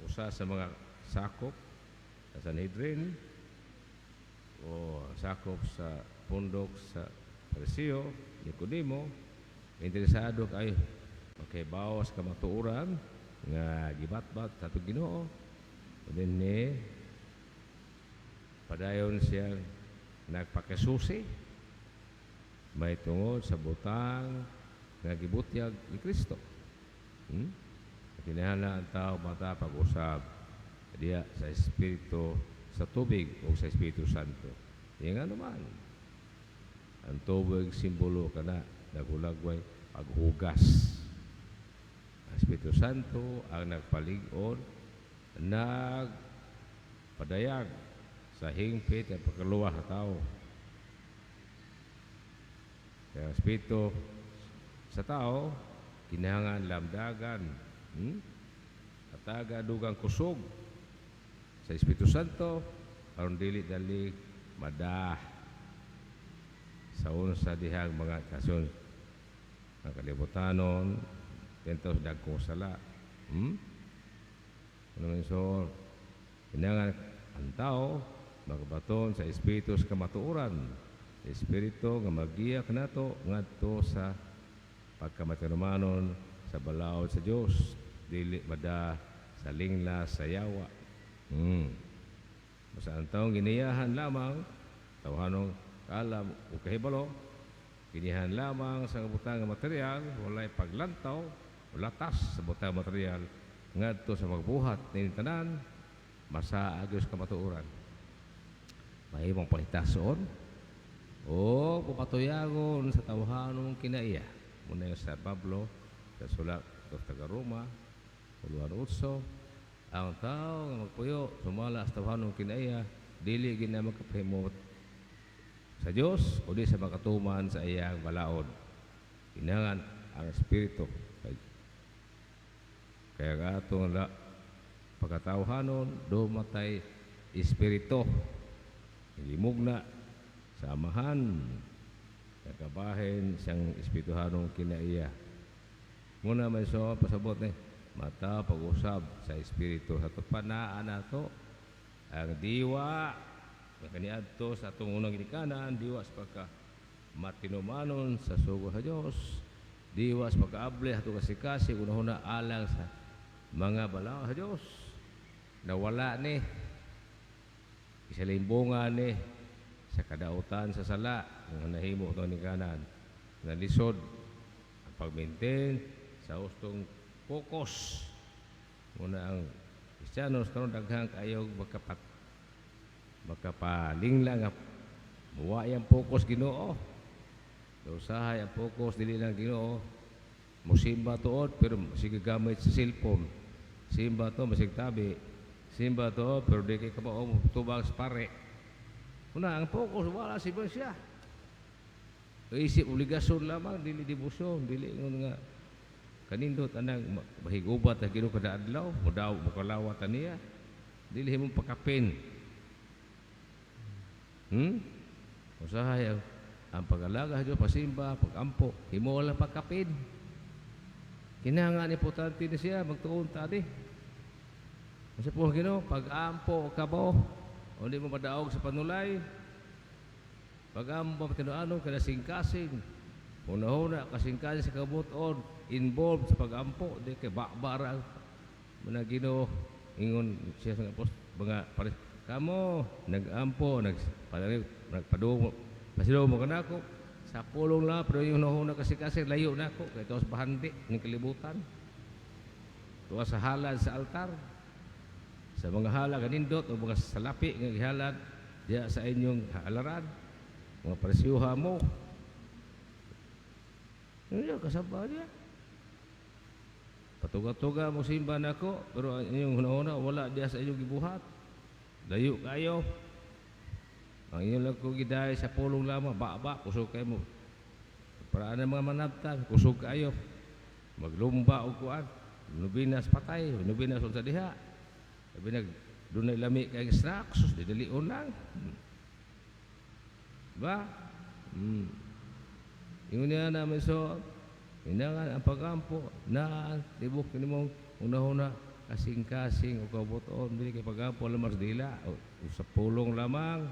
Usa sa mga sakop sa Sanhedrin o sakop sa pundok sa Pariseo, Nicodemo, interesado kay bawas ka matuuran nga gibatbat sa atong Ginoo. Then ni padayon siya nagpakasusi may tungod sa butang nga gibutyag ni Kristo. Kinahanglan ang tao mata pag-usab diya sa Espiritu, sa tubig o sa Espiritu Santo. Di nga naman, ang tubig simbolo ka na, nagulagway, paghugas. Ang Espiritu Santo ang nagpalig-on, nagpadayag sa hingpit at pagkaluwa sa tao. Kaya ang Espiritu sa tao, kinahanglan lamdagan, kataga dugang kusog, sa Espiritu Santo, aron dili dali madah sa unsa dihang mga kasyon ang kalibutanon tento dagkong sala. Ano man so, kailangan ang tao magabaton sa espiritu sa kamatuoran. Espiritu nga magiya kanato ngadto sa pagkamatinumanon sa balaod sa Dios, dili mada sa lingla sa yawa. Basta ang taong giniyahan lamang tawhanong kaalam o kahibalo, giniyahan lamang sa butang nga material, walay paglantaw o latas sa butang material ngadto sa magbuhat ni tanan masaag sa kamatuoran. Mahimong palitason o pupatuyagon sa tawhanong kinaiya. Muna sa Pablo sa sulat sa taga-Roma, Uluan Utso, ang tao nga magpuyo sumala sa tawhanong kinaiya, dili gina magkapahimot sa Dios o di sa makatuman sa iyang balaod. Kinangan ang espiritu. Kaya nga itong pagkatawhanon, dumatay espiritu. Hindi mugna sa amahan, nakabahin siyang espirituhanong kinaiya. Muna may so, pasabot ni, mata pag-usab sa espiritu. Sa tupanaan na to, ang diwa, nakaniadto sa itong unang ginikanan, diwa sa pagka matinumanon sa sugo sa Diyos, diwa sa pagkaable, hatong kasikasi, unahuna alang sa mga balaw sa Diyos. Nawala ni, isalimbungan ni sa kadautan sa sala ng nahimo ito ni kanan nalisod ang pag-maintain sa ustong focus muna ang Kristiyanos karon daghang kayo magkapalinglang nga muwa ang focus Ginoo. Usahay ang focus dili lang Ginoo, musimba tuod pero sige gamit sa cellphone, simba to masig tabi, simba to pero di kay kabaong tubang sa pare. Una ang focus wala si siya. Isip obligasyon lamang, dili debosyon, dili nga kanindot anang mahigubat na Ginoo kada adlaw, mudaw makalawat niya. Dili himong pakapin. Usahay ang pag-alaga Dios, pasimba, pagampo, himo wala pakapin. Kinahanglan importante na siya magtuon tadi. Kasi po Ginoo, pag-ampo kabo, o di mo madaog sa panulay, pag-ampo patinuanon kada singkasing, una-una kasingkasing sa kabuton, involved sa pag-ampo, di kay bakbara mga Ginoo, ingon siya sa apostol, mga pares, kamo nag-ampo, nagpadungo, pasilaw mo kanako, sa pulong lang, pero yung una kasingkasing layo na ako, kaya ito sa bahandi, ng kalibutan, tuwa sa halad sa altar, sa mga hala ganindot o mga salapi nga gihalad diya sa inyong halaran, mga presyuha mo. Ano kasaba niya? Patuga-tuga mo simba nako, pero inyong una-una wala diya sa inyong gibuhat. Layo kayo. Ang inyong lang ko giday sa pulong lamang, ba-ba, kusog kayo mo. Para na mga manabtan, kusog kayo. Maglumba o kuan, nubinas patay, nubinas sa diha. Sabi doon na ilami kayong snacks, didalion lang. Diba? Yung niya namin so, hinangan ang pag-ampo na tibok ni mong una-una kasing-kasing o kabuton, hindi kay pag-ampo lamang sa dila, o sa pulong lamang.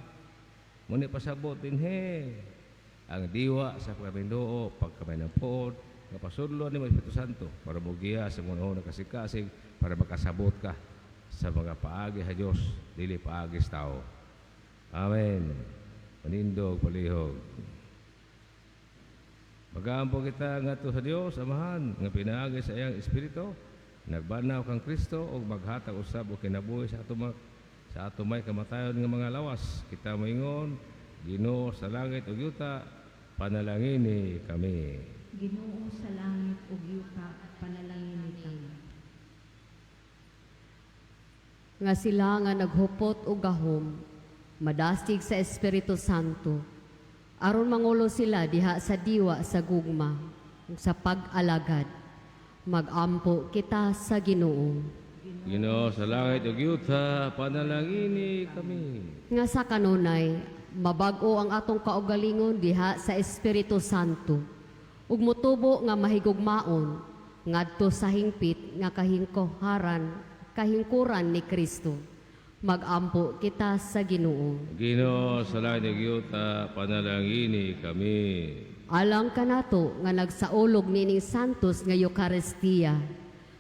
Muna pasabot din ang diwa sa pagkabindoo, pagkamay ng pood, kapasudlo ni Espiritu Santo, para mugiya sa una-una kasing-kasing, para makasabot ka sa mga paagi sa Diyos, dili paagi sa tao. Amen. Panindog, palihog. Mag-aampo kita nga to sa Diyos, amahan, nga pinaagi sa iyang Espiritu, nagbanaw kang Kristo, o maghatag usab o kinabuhi sa atumay kamatayon nga mga lawas. Kita moingon, Ginoo sa langit o yuta, panalangini kami. Ginoo sa langit ug yuta, panalangin kami. Nga sila nga naghupot og gahom, madastig sa Espiritu Santo, aron mangulo sila diha sa diwa sa gugma, sa pag-alagad. Mag-ampo kita sa Ginoo. Ginoo sa langit ug yuta, panalangini kami. Nga sa kanunay, mabag-o ang atong kaugalingon diha sa Espiritu Santo, ug motubo nga mahigugmaon ngadto sa hingpit nga kahingkoharan kahingkuran ni Kristo. Magampo kita sa Ginoo. Ginoo, sa langit yuta, panalangini kami. Alang kanato nga nagsaulog nining santos nga Eucharistia,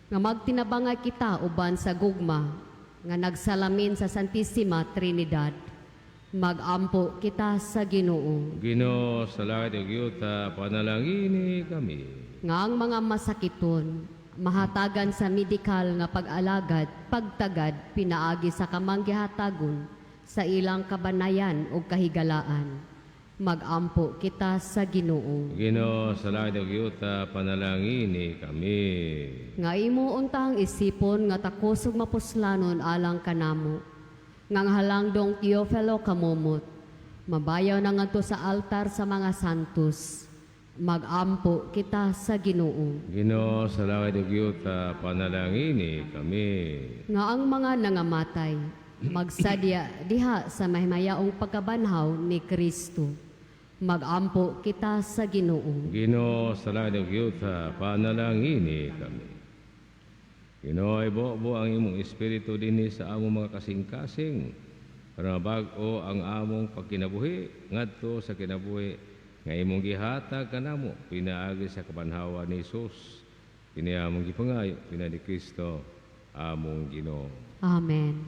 nga magtinabanga kita uban sa gugma, nga nagsalamin sa Santissima Trinidad. Magampo kita sa Ginoo. Ginoo, sa langit yuta, panalangini kami. Nga ang mga masakiton, mahatagan sa medikal nga pag-alagad, pagtagad, pinaagi sa kamanggihatagon, sa ilang kabanayan o kahigalaan. Magampo kita sa Ginoo. Ginoo, sa langit yuta, panalangini kami. Nga imo untang isipon nga takosog mapuslanon alang kanamo. Nga halangdong Teofilo kamumot. Mabayaw na ngadto sa altar sa mga santos. Magampo kita sa Ginoo. Ginoo, sa langit yuta, panalangini kami. Nga ang mga nangamatay, magsadya diha sa mahimayaong pagkabanhaw ni Kristo. Magampo kita sa Ginoo. Ginoo, sa langit yuta, panalangini kami. Ginoo, ibo ang imong espiritu dinhi sa among mga kasing-kasing, para bag-o ang among pagkinabuhi ngadto sa kinabuhi nga imong gihatag kanamo pinaagi sa kabanhawa ni Hesus. Kini among gipangayo pina ni Kristo among Ginoo. Amen.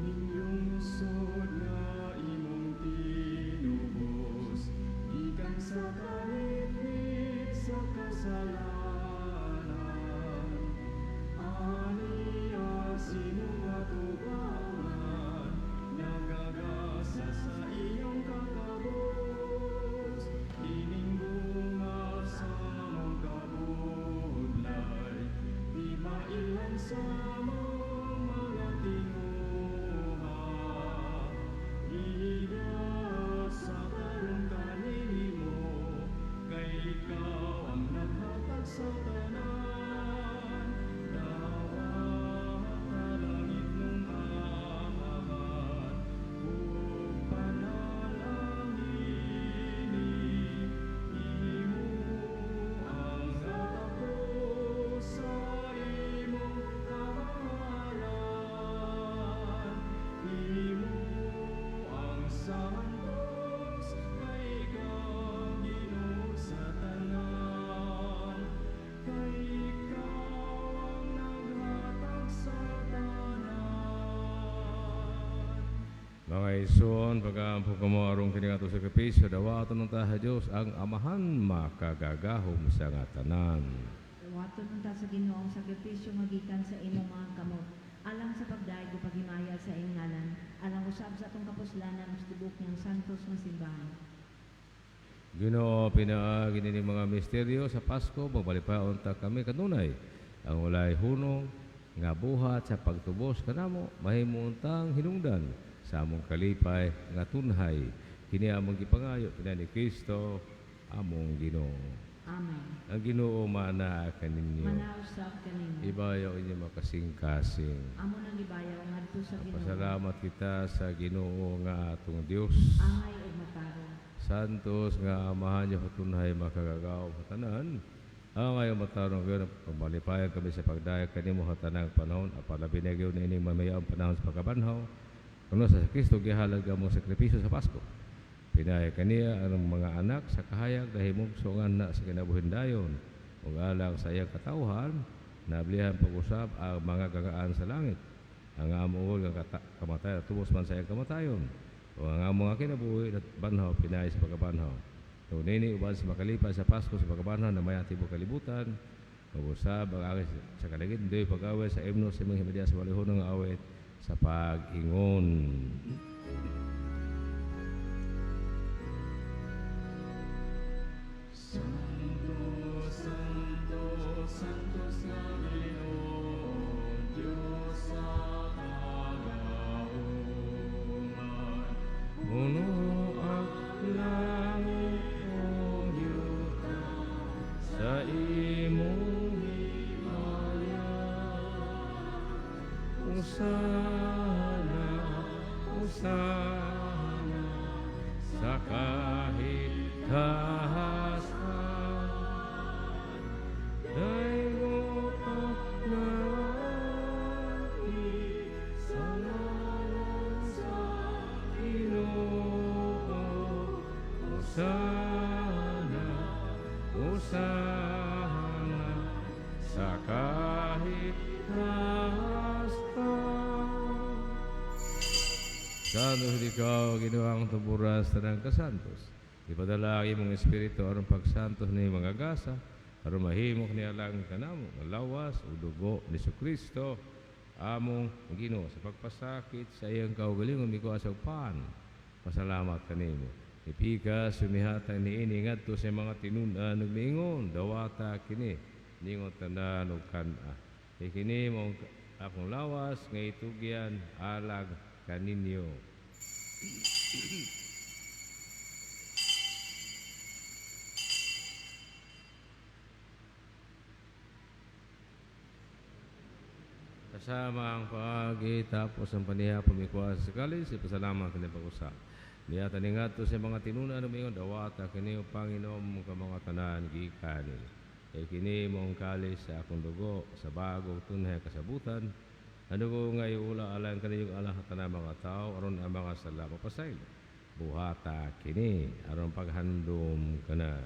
Inyong sod na imong tinubos, gikan sa kalipit sa kasalanan. Aniya sinuwatubangan, nagagasa sa iyong kakabos. Ining bunga sa mong kabudlay, di mailan sa mong mga tinguha. Iga sa karong kanimo, kay ikaw ang naghatag sa tanan. Dawat na langit nung amahan, ug panalangini, imo ang natapos sa imong kamahalan. Imo ang santos, kay ikaw Ginoo sa tanan. Kay ikaw ang naghatag sa tanan. Mga ison, pag-aampo ka mo arong kiningato sa kapisyo, dawaton ng taha Diyos, ang amahan makagagahom sa nga tanan. Wato nun ta sa Ginoo ang sakripisyo magikan sa imong mga kamot. Alang sa pagdaig o paghimaya sa iyong ngalan, alang usab sa atong kapuslanan sa tibok niyang santos nga simbahan. Ginoo, pinaagi ni mga misteryo sa Pasko, magbalipaon ta kami kanunay. Ang walay hunong, nga buhat sa pagtubos kanamo, mahimuntang hinungdan sa among kalipay nga tunhay. Kini among gipangayo, pina ni Kristo, among Ginoo. Amen. Ang Ginoo mana kaninyo. Manausap kanimo. Ibayaw inyo makasing-kasing. Amo nang gibayaw ngadto sa Ginoo. Pasalamat kita sa Ginoo nga atong Dios. Angay ug matarong. Santos nga amahan niyo katunhay makagagaw sa tanan. Ang ngayon matarong kayo, pagmalipayan kami sa pagdayag kanimo sa tanang panahon, at palabi na kayo na ining mamayang panahon sa pagkabanhaw. Kung sa Kristo, gihalag ang mong sakripisyo sa Pasko. Pinaya kaniya ang mga anak sa kahayag dahil mugsungan na sa kinabuhin dayon. Ug alang sa iyang katawhan, nablihan pag-usap ang mga gagaan sa langit. Ang amuol ng kamatay at tubos man sa iyang kamatayon. O ang among kinabuhi at banhaw, pinaya sa pagkabanhaw. Ngunini uban sa makalipas sa Pasko sa pagkabanhaw na may atibong kalibutan. Mag-usap ang agis sa kaligid, do'y pag-away sa emno sa mga himadiya sa walihon ng awit sa pag-ingon. Santo, Santo, Santos nga Ginoo, Diyos sa kagahungan. Puno ang langit o yuta sa imong himaya. Usana, usana sa kahit kahasan. sa kahit hasta. Santos ikaw, ginoong tuburan sa tanang kasantos. Ipadala ang imong espiritu aron pagsantos ni mga gasa, aron mahimok niya lang kanamo, lawas o dugo ni Kristo among Ginoo sa pagpasakit sa iyang kaugalingon mikuha sa upan. Pasalamat kanimo. Ipika sumihatag ni ini ngadto sa mga tinunan ug niingon, dawata kini ningon tanan ug kana. Ikini mong akong lawas nga itugyan alag kaninyo. Kasama ang pagitapos ang paniya pumikuha sa kalis, ipasalamat kini pag-usap. Niyata ni ngadto sa mga tinunan umingon, dawata kini o Panginoon ka mga tanan gikan. Kini mong kalis sa akong dugo sa bagong tunay kasabutan. Ano ko nga iula alang kaniyong alahatan ng mga tao aron ang mga sala mapasaylo. Buhata kini aron paghandom kana.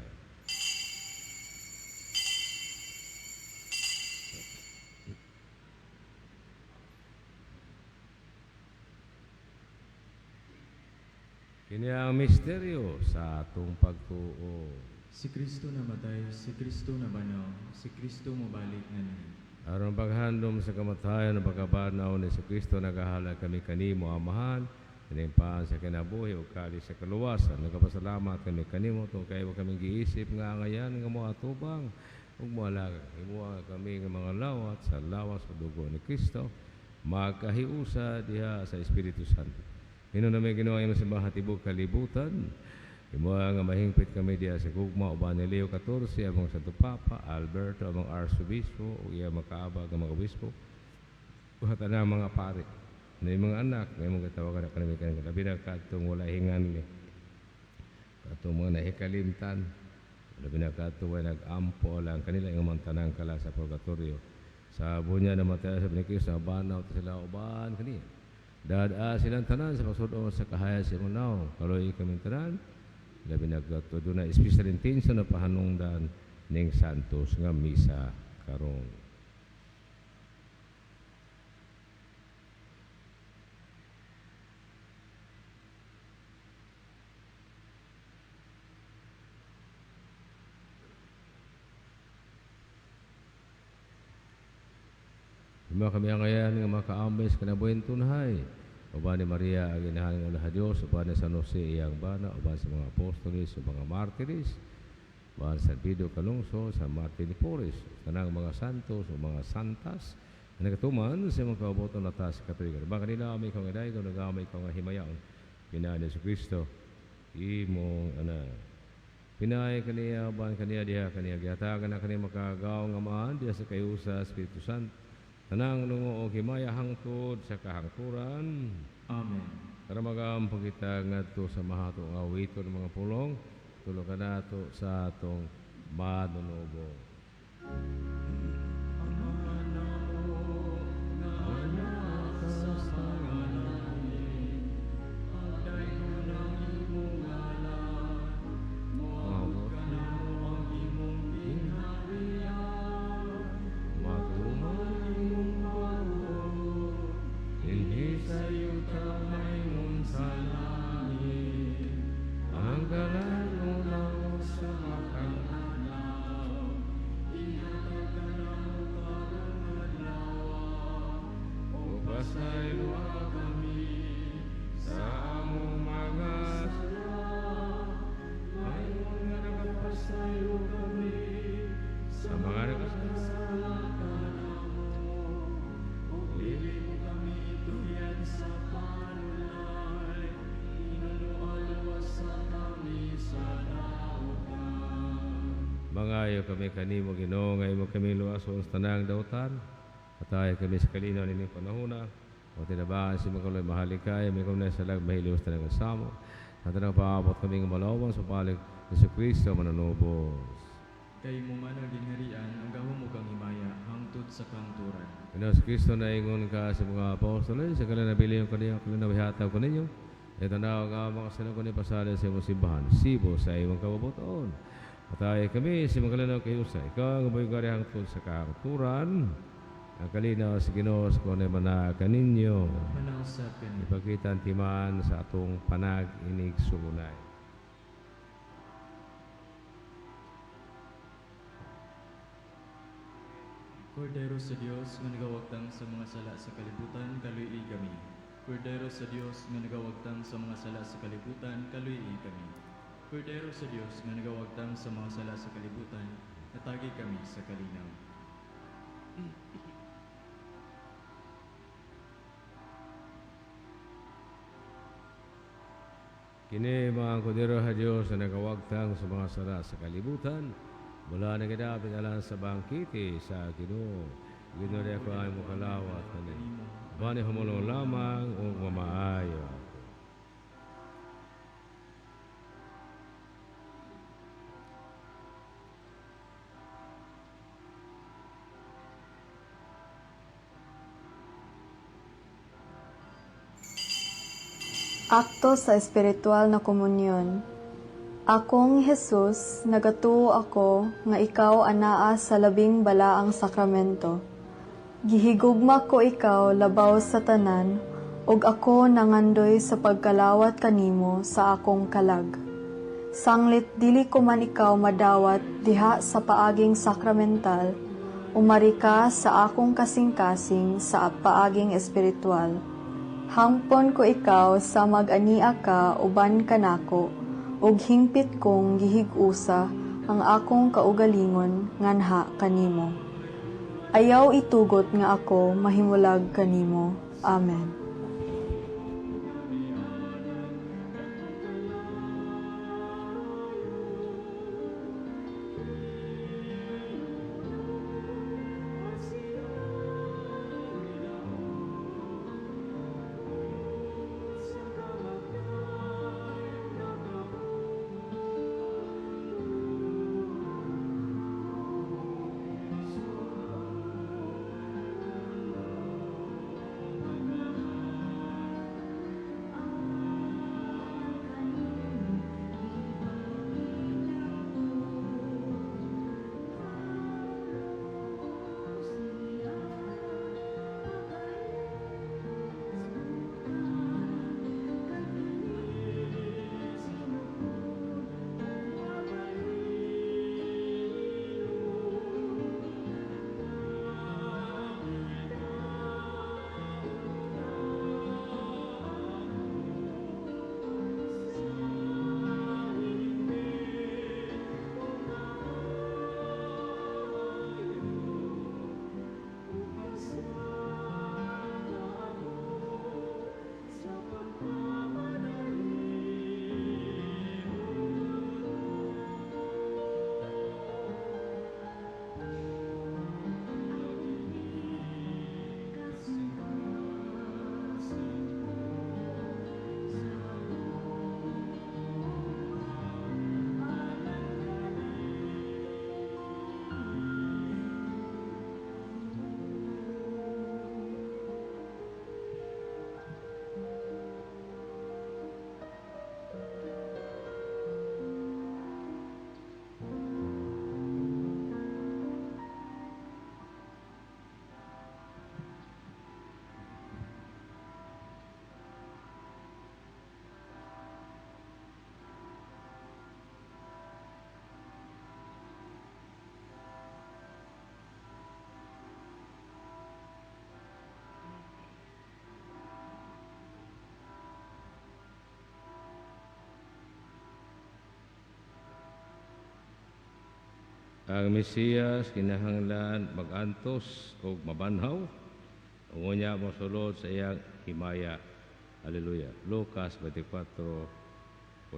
Kini ang misteryo sa atong pagtuo. Si Kristo namatay, si Kristo nabanaw, si Kristo mobalik nga ni. Aron paghandom sa kamatayon ng pagkabanaw ni si Kristo nagahalag kami kanimo amahan, tinimpaan sa kinabuhi o kali sa kaluwasan. Nagapasalamat kami kanimo tong kayo kami giisip nga ngayan nga mo atubang ug moalag himuha kami nga mga lawat sa lawas o dugo ni Kristo magkahiusa diha sa Espiritu Santo. Hino na may ginawa yung simbahan tibok kalibutan. Imuha nga mahingpit kami diya sa gugma uban ni Leo 14, among Santo Papa, Alberto, among Arsobispo, o iya makaabag ang mga obispo. Kuhatan na mga pare. Na yung mga anak, na yung mga katawagan na kanami kanami. Labi na katong wala hingan ni. Katong mga nahikalimtan. Labi na katong wala nag-ampo lang kanila yung mantanang kala sa purgatorio. Sa bunya na mataya sa binikis, sa banaw, sila uban kanina. Dada silang tanan sa pagsudo sa kahaya sa imunaw. Kaloy kami tanan. Labi naggato doon na special intention na pahanungdan ning Santos nga misa karon. Mga kami ang ngayon nga makaambes kanabuhin tunhay. Uban ni Maria ang inahaling ulah Diyos, uban ni San Jose iyang bana, uban sa mga apostolis, o mga martiris, uban sa Pido Calungso, sa Martin Porres, kanang mga santos o mga santas, na nagatuman sa mga kauboton na taas katolikan. Baka nila kami kong eday, kung nagamay kong himayaon, pinaan sa Kristo, imong pinay kaniya, uban kaniya diha, kaniya gihatagan na kaniya makagaw nga maan, diha sa kayo sa Espiritu Santo, tanang nungo o himaya hangtod sa kahangturan. Amen. Para magampang kita ngadto sa mahato nga wito ng mga pulong, tulong ka nato sa atong manunubo. Mangayo kami kanimo Ginoo, ngayon mo kami luwason sa tanang dautan. Patay kami sa kalinaw nining panahona. O tinabaan si Magkaloy mahalikay, may kung nasa lag mahiliwas tanang kasamo. At tanang paabot kami ng malawan sa palig ni sa Kristo mananubos. Kay mo man ang ginharian, ang gahom mo kang himaya, hangtod sa kangturan. Ino si Kristo na ingon ka sa mga apostoles, sa kala nabili yung kaniyang kalinawihataw ko ninyo. Ito na ang mga sinang ko ni pasali sa imong simbahan, sibo sa imong kababuton. Patay kami si magalanaw kay Usa. Ikaw ang mabuhay hangtod sa kahangturan. Ang kalinaw sa Ginoo sa kunay mana kaninyo. Manausap kani. Ipakita ang timan sa atong panag-inig sulunay. Kordero sa Dios nga nagawagtang sa mga sala sa kalibutan, kaluy kami. Kordero sa Dios nga nagawagtang sa mga sala sa kalibutan, kaluy kami. Kordero sa Dios nga nagawagtang sa mga sala sa kalibutan, natagi kami sa kalinaw. Kini mga kordero ha Diyos na nagawagtang sa mga sala sa kalibutan, mula na kinapit alam sa bangkiti sa Ginoo. Ginoo ko ay mukalawat kanin. Bani humulong lamang o mamaayo. Akto sa espiritual na komunyon. Akong Jesus, nagatuo ako nga ikaw anaa sa labing balaang sakramento. Gihigugma ko ikaw labaw sa tanan, ug ako nangandoy sa pagkalawat kanimo sa akong kalag. Sanglit dili ko man ikaw madawat diha sa paaging sakramental, umari ka sa akong kasing-kasing sa paaging espiritual. Hangpon ko ikaw sa mag-ania ka uban kanako, ug hingpit kong gihig-usa ang akong kaugalingon nganha kanimo. Ayaw itugot nga ako mahimulag kanimo. Amen. Ang Mesiyas kinahanglan magantos o mabanhaw. Umunya mo sulod sa iyang himaya. Haleluya. Lucas 24:46.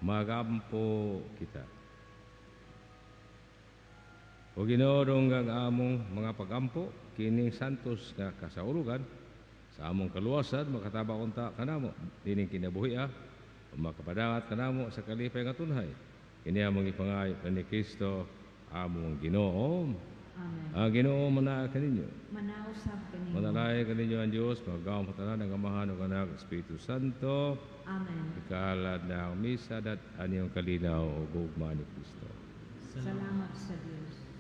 Magampo kita. O Ginoo nga among mga pagampo kining santos nga kasaulugan sa among kaluwasan makataba unta kanamo dining kinabuhi makapadangat kanamo sa kalipay nga tunhay. Kini among ipangayo ni Kristo among Ginoo. Amen. Ang Ginoo manaa kaninyo. Manausap kanimo. Manalay kaninyo ang Dios, magawang patanan ng Amahan ug Anak ug Espiritu Santo. Amen. Ikalad na ang misa dat anyong kalinaw ug gugma ni Kristo. Salamat sa Dios.